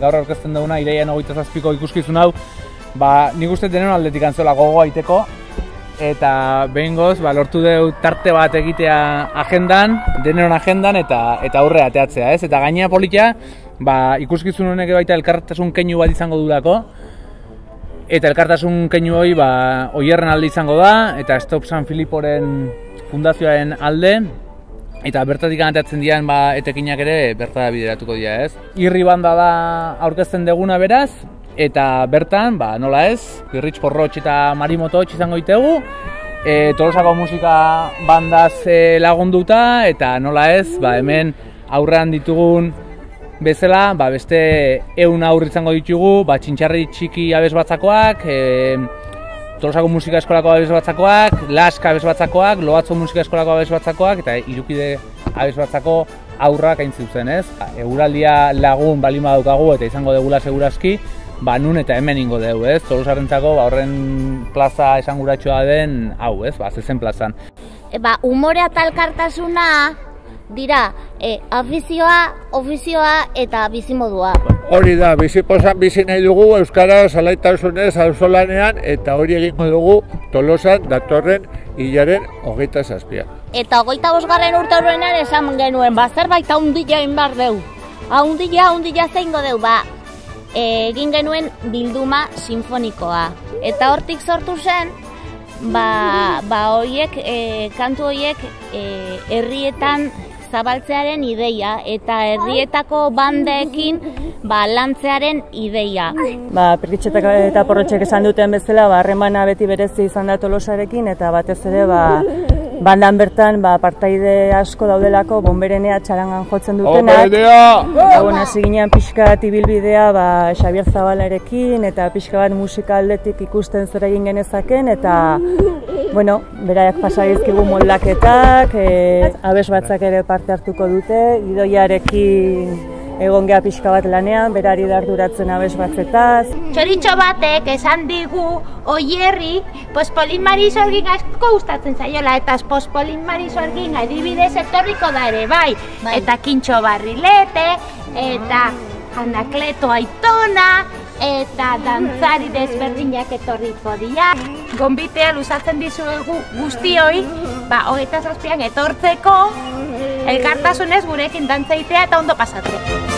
gaur aurkezten duguna, irailean 27ko ikuskizun hau, nik uste denon aldetik antzola gogoa iteko, eta behingoz lortu dugu tarte bat egitea agendan, denon agendan eta aurre ateatzea, ez? Eta gainea politia, ikuskizun honek baita elkartasun keinu bat izango dudako, eta elkartasun keinu hori Oierren alde izango da, eta Stop San Filiporen fundazioaren alde, eta bertatik ateatzen dian etekinak ere bertara bideratuko dira, ez? Irri banda da aurkezten deguna beraz, eta bertan, nola ez, Pirritx Porrotx eta Marimototx izango ditegu, Tolosako musika bandaz lagunduta, eta nola ez, hemen aurrean ditugun bezala, beste 100 aurri izango ditugu, Txintxarri txiki abesbatzakoak, Tolosako musika eskolako abesbatzakoak, Laska abesbatzakoak, Loatzo musika eskolako abesbatzakoak, eta Irukide abesbatzako aurrak hain zuzen, ez? Eguraldia lagun balin badaukagu eta izango degula segurazki, nun eta hemen ingo dugu, ez? Tolosarrentzako horren plaza esanguratsua den hau, ez? Zezen plazan. Umorea eta elkartasuna dira afizioa, ofizioa eta bizimodua. Hori da, biziposan bizi nahi dugu euskaraz alaitasunez auzolanean eta hori egingo dugu Tolosan datorren hilaren 27. Eta 25. urteurrenean esan genuen, zerbait haundila egin behar dugu. Haundila zeingo dugu, egin genuen bilduma sinfonikoa. Eta hortik sortu zen, kantu horiek herrietan zabaltzearen ideia eta herrietako bandeekin lantzearen ideia. Pirritxetak eta Porrotxek esan duten bezala, harremana beti berezi izan da Tolosarekin, eta batez ere bandan bertan partaide asko daudelako bonberenea txarangan jotzen dutenak. Hasi ginen pixka bat ibilbidea Xabier Zabalarekin, eta pixka bat musika aldetik ikusten zer egin genezaken, eta beraiek pasagizkigu moldaketak, abesbatzak ere parte hartuko dute, Idoiarekin egon geha pixka bat lanean, berari darduratzen abesbatzetaz. Txoritxo batek esan digu Oierri Pospolin Marisorgin asko gustatzen zaiola, eta Pospolin Marisorgin adibidez etorriko da ere, bai. Eta Kintxo Barrilete, eta Anakleto Aitona, eta dantzari desberdinak etorriko dira. Gonbitea luzatzen dizuegu guztioi, 27an etortzeko, elkartasunez gurekin dantza egitea eta ondo pasatzeko.